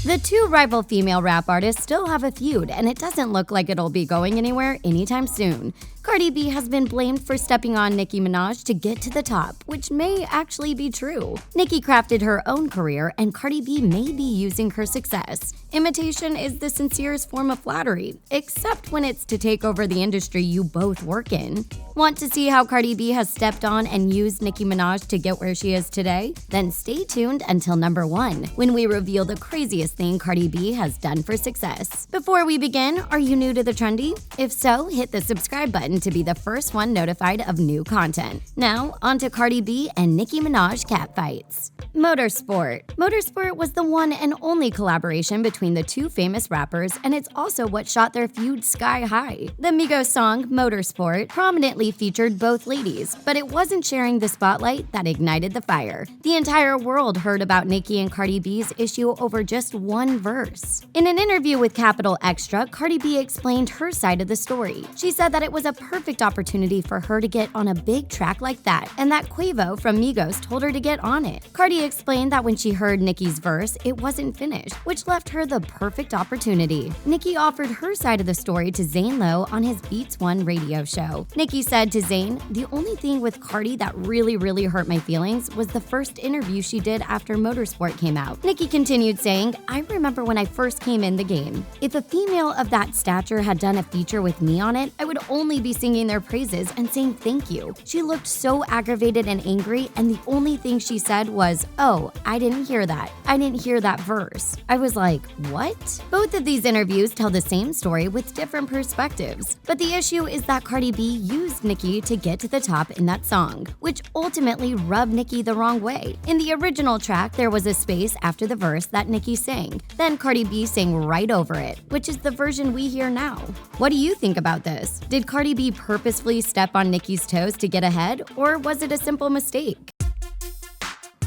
The two rival female rap artists still have a feud, and it doesn't look like it'll be going anywhere anytime soon. Cardi B has been blamed for stepping on Nicki Minaj to get to the top, which may actually be true. Nicki crafted her own career, and Cardi B may be using her success. Imitation is the sincerest form of flattery, except when it's to take over the industry you both work in. Want to see how Cardi B has stepped on and used Nicki Minaj to get where she is today? Then stay tuned until number 1, when we reveal the craziest thing Cardi B has done for success. Before we begin, are you new to the trendy? If so, hit the subscribe button to be the first one notified of new content. Now, on to Cardi B and Nicki Minaj catfights. Motorsport. Motorsport was the one and only collaboration between the two famous rappers, and it's also what shot their feud sky high. The Migos song, Motorsport, prominently featured both ladies, but it wasn't sharing the spotlight that ignited the fire. The entire world heard about Nicki and Cardi B's issue over just one verse. In an interview with Capital Extra, Cardi B explained her side of the story. She said that it was a perfect opportunity for her to get on a big track like that, and that Quavo from Migos told her to get on it. Cardi explained that when she heard Nicki's verse, it wasn't finished, which left her the perfect opportunity. Nicki offered her side of the story to Zane Lowe on his Beats One radio show. Nicki said to Zane, "The only thing with Cardi that really hurt my feelings was the first interview she did after Motorsport came out." Nicki continued saying, "I remember when I first came in the game. If a female of that stature had done a feature with me on it, I would only be singing their praises and saying thank you. She looked so aggravated and angry, and the only thing she said was, 'Oh, I didn't hear that. I didn't hear that verse.' I was like, what?" Both of these interviews tell the same story with different perspectives. But the issue is that Cardi B used Nicki to get to the top in that song, which ultimately rubbed Nicki the wrong way. In the original track, there was a space after the verse that Nicki sang. Then Cardi B sang right over it, which is the version we hear now. What do you think about this? Did Cardi B purposefully step on Nicki's toes to get ahead, or was it a simple mistake?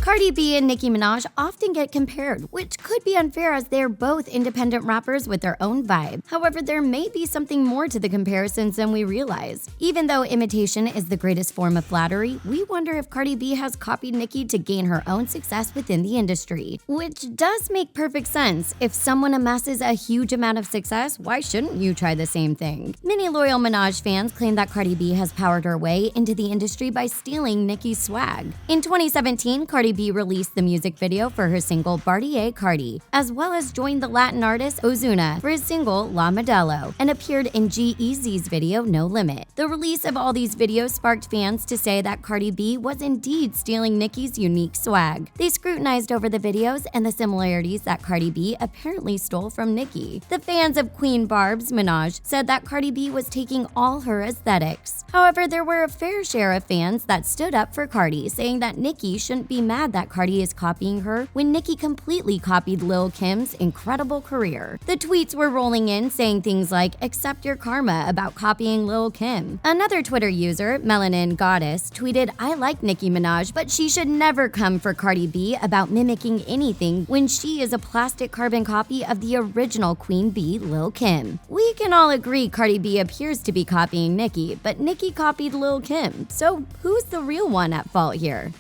Cardi B and Nicki Minaj often get compared, which could be unfair as they're both independent rappers with their own vibe. However, there may be something more to the comparisons than we realize. Even though imitation is the greatest form of flattery, we wonder if Cardi B has copied Nicki to gain her own success within the industry. Which does make perfect sense. If someone amasses a huge amount of success, why shouldn't you try the same thing? Many loyal Minaj fans claim that Cardi B has powered her way into the industry by stealing Nicki's swag. In 2017, Cardi B released the music video for her single Bartier Cardi, as well as joined the Latin artist Ozuna for his single La Modelo, and appeared in G-Eazy's video No Limit. The release of all these videos sparked fans to say that Cardi B was indeed stealing Nicki's unique swag. They scrutinized over the videos and the similarities that Cardi B apparently stole from Nicki. The fans of Queen Barb's Minaj said that Cardi B was taking all her aesthetics. However, there were a fair share of fans that stood up for Cardi, saying that Nicki shouldn't be mad that Cardi is copying her when Nicki completely copied Lil' Kim's incredible career. The tweets were rolling in saying things like, "Accept your karma," about copying Lil' Kim. Another Twitter user, Melanin Goddess, tweeted, "I like Nicki Minaj, but she should never come for Cardi B about mimicking anything when she is a plastic carbon copy of the original Queen Bee, Lil' Kim." We can all agree Cardi B appears to be copying Nicki, but Nicki copied Lil' Kim. So who's the real one at fault here?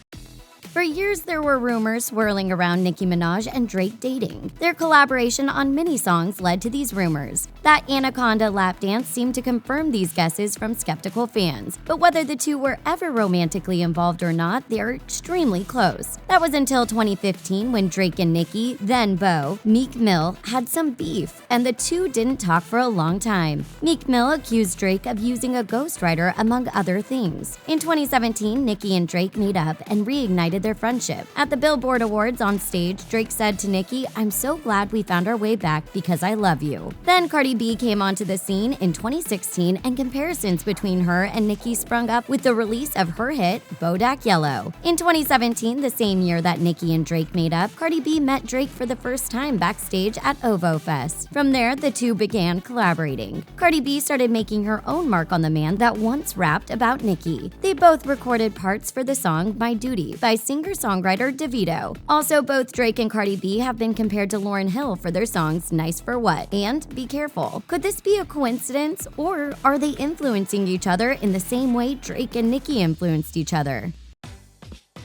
For years, there were rumors swirling around Nicki Minaj and Drake dating. Their collaboration on many songs led to these rumors. That Anaconda lap dance seemed to confirm these guesses from skeptical fans. But whether the two were ever romantically involved or not, they are extremely close. That was until 2015 when Drake and Nicki, then beau, Meek Mill, had some beef, and the two didn't talk for a long time. Meek Mill accused Drake of using a ghostwriter, among other things. In 2017, Nicki and Drake made up and reignited their friendship. At the Billboard Awards on stage, Drake said to Nicki, "I'm so glad we found our way back because I love you." Then Cardi B came onto the scene in 2016, and comparisons between her and Nicki sprung up with the release of her hit, Bodak Yellow. In 2017, the same year that Nicki and Drake made up, Cardi B met Drake for the first time backstage at OVO Fest. From there, the two began collaborating. Cardi B started making her own mark on the man that once rapped about Nicki. They both recorded parts for the song My Duty by singer-songwriter DeVito. Also, both Drake and Cardi B have been compared to Lauryn Hill for their songs Nice for What and Be Careful. Could this be a coincidence, or are they influencing each other in the same way Drake and Nicki influenced each other?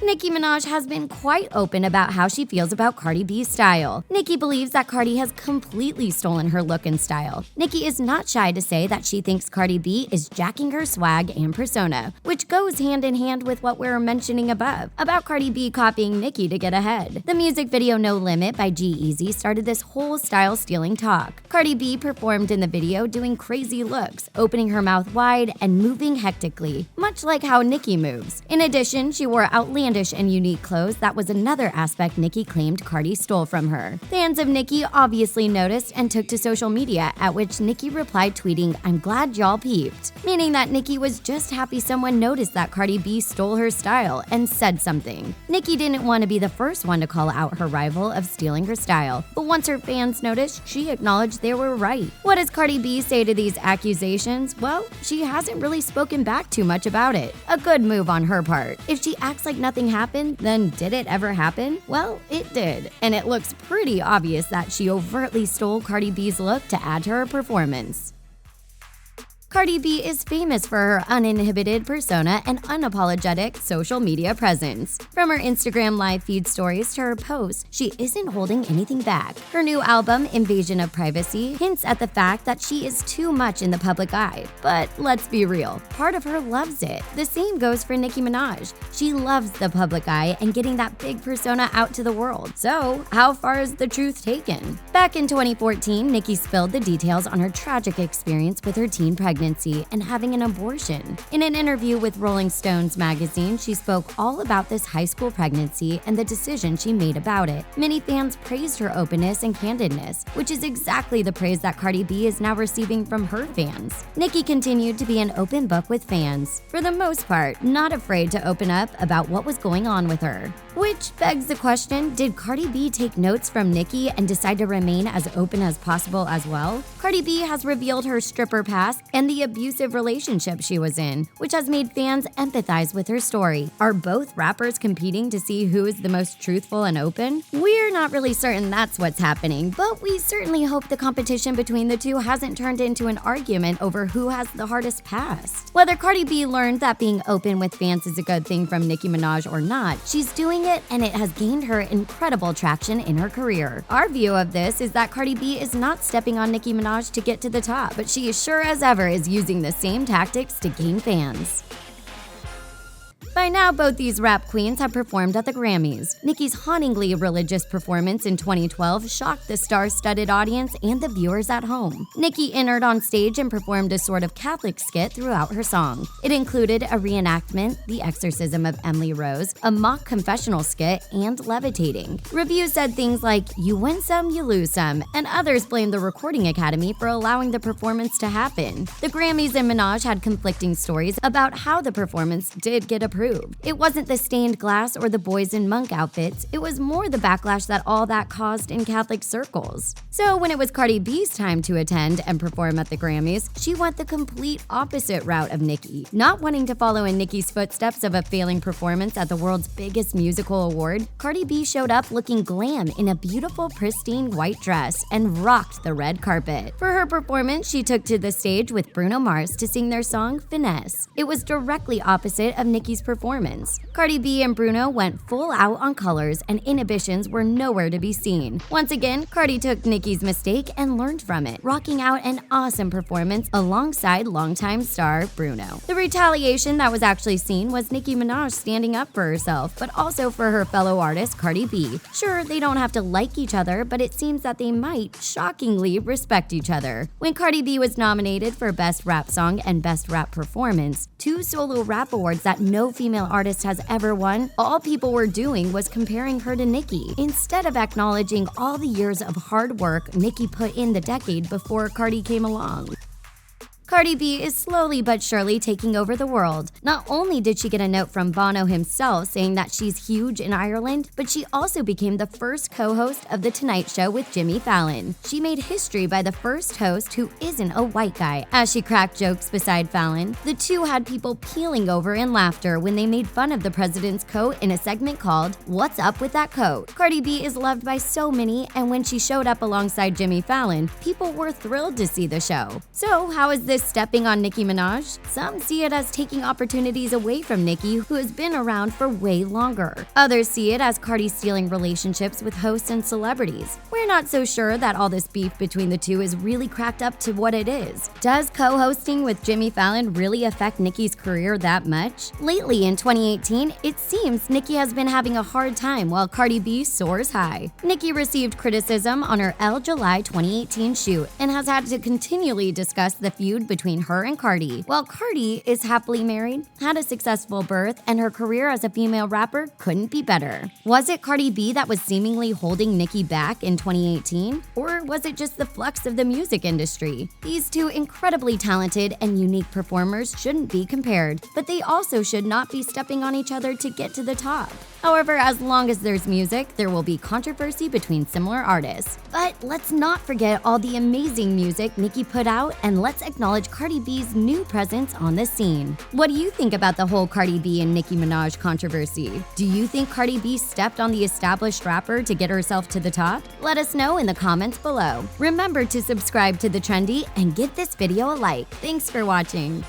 Nicki Minaj has been quite open about how she feels about Cardi B's style. Nicki believes that Cardi has completely stolen her look and style. Nicki is not shy to say that she thinks Cardi B is jacking her swag and persona, which goes hand in hand with what we're mentioning above, about Cardi B copying Nicki to get ahead. The music video No Limit by G-Eazy started this whole style-stealing talk. Cardi B performed in the video doing crazy looks, opening her mouth wide and moving hectically, much like how Nicki moves. In addition, she wore outlandish and unique clothes. That was another aspect Nicki claimed Cardi stole from her. Fans of Nicki obviously noticed and took to social media, at which Nicki replied tweeting, "I'm glad y'all peeped," meaning that Nicki was just happy someone noticed that Cardi B stole her style and said something. Nicki didn't want to be the first one to call out her rival of stealing her style, but once her fans noticed, she acknowledged they were right. What does Cardi B say to these accusations? Well, she hasn't really spoken back too much about it. A good move on her part. If she acts like nothing happened, then did it ever happen? Well, it did. And it looks pretty obvious that she overtly stole Cardi B's look to add to her performance. Cardi B is famous for her uninhibited persona and unapologetic social media presence. From her Instagram live feed stories to her posts, she isn't holding anything back. Her new album, Invasion of Privacy, hints at the fact that she is too much in the public eye. But let's be real, part of her loves it. The same goes for Nicki Minaj. She loves the public eye and getting that big persona out to the world. So, how far is the truth taken? Back in 2014, Nicki spilled the details on her tragic experience with her teen pregnancy and having an abortion. In an interview with Rolling Stones magazine, she spoke all about this high school pregnancy and the decision she made about it. Many fans praised her openness and candidness, which is exactly the praise that Cardi B is now receiving from her fans. Nicki continued to be an open book with fans, for the most part, not afraid to open up about what was going on with her. Which begs the question, did Cardi B take notes from Nicki and decide to remain as open as possible as well? Cardi B has revealed her stripper past and the abusive relationship she was in, which has made fans empathize with her story. Are both rappers competing to see who is the most truthful and open? We're not really certain that's what's happening, but we certainly hope the competition between the two hasn't turned into an argument over who has the hardest past. Whether Cardi B learned that being open with fans is a good thing from Nicki Minaj or not, she's doing it and it has gained her incredible traction in her career. Our view of this is that Cardi B is not stepping on Nicki Minaj to get to the top, but she is sure as ever is using the same tactics to gain fans. By now, both these rap queens have performed at the Grammys. Nicki's hauntingly religious performance in 2012 shocked the star-studded audience and the viewers at home. Nicki entered on stage and performed a sort of Catholic skit throughout her song. It included a reenactment, the exorcism of Emily Rose, a mock confessional skit, and levitating. Reviews said things like, "You win some, you lose some," and others blamed the Recording Academy for allowing the performance to happen. The Grammys and Minaj had conflicting stories about how the performance did get approved. It wasn't the stained glass or the boys in monk outfits, it was more the backlash that all that caused in Catholic circles. So when it was Cardi B's time to attend and perform at the Grammys, she went the complete opposite route of Nicki. Not wanting to follow in Nicki's footsteps of a failing performance at the world's biggest musical award, Cardi B showed up looking glam in a beautiful, pristine white dress and rocked the red carpet. For her performance, she took to the stage with Bruno Mars to sing their song Finesse. It was directly opposite of Nicki's performance. Cardi B and Bruno went full out on colors and inhibitions were nowhere to be seen. Once again, Cardi took Nicki's mistake and learned from it, rocking out an awesome performance alongside longtime star Bruno. The retaliation that was actually seen was Nicki Minaj standing up for herself, but also for her fellow artist Cardi B. Sure, they don't have to like each other, but it seems that they might, shockingly, respect each other. When Cardi B was nominated for Best Rap Song and Best Rap Performance, two solo rap awards that no female artist has ever won, all people were doing was comparing her to Nicki, instead of acknowledging all the years of hard work Nicki put in the decade before Cardi came along. Cardi B is slowly but surely taking over the world. Not only did she get a note from Bono himself saying that she's huge in Ireland, but she also became the first co-host of The Tonight Show with Jimmy Fallon. She made history by the first host who isn't a white guy. As she cracked jokes beside Fallon, the two had people peeling over in laughter when they made fun of the president's coat in a segment called What's Up With That Coat? Cardi B is loved by so many, and when she showed up alongside Jimmy Fallon, people were thrilled to see the show. So how is this this stepping on Nicki Minaj? Some see it as taking opportunities away from Nicki, who has been around for way longer. Others see it as Cardi stealing relationships with hosts and celebrities. We're not so sure that all this beef between the two is really cracked up to what it is. Does co-hosting with Jimmy Fallon really affect Nicki's career that much? Lately in 2018, it seems Nicki has been having a hard time while Cardi B soars high. Nicki received criticism on her July 2018 shoot and has had to continually discuss the feud between her and Cardi. While Cardi is happily married, had a successful birth, and her career as a female rapper couldn't be better. Was it Cardi B that was seemingly holding Nicki back in 2018? Or was it just the flux of the music industry? These two incredibly talented and unique performers shouldn't be compared, but they also should not be stepping on each other to get to the top. However, as long as there's music, there will be controversy between similar artists. But let's not forget all the amazing music Nicki put out, and let's acknowledge Cardi B's new presence on the scene. What do you think about the whole Cardi B and Nicki Minaj controversy? Do you think Cardi B stepped on the established rapper to get herself to the top? Let us know in the comments below. Remember to subscribe to The Trendy and give this video a like. Thanks for watching.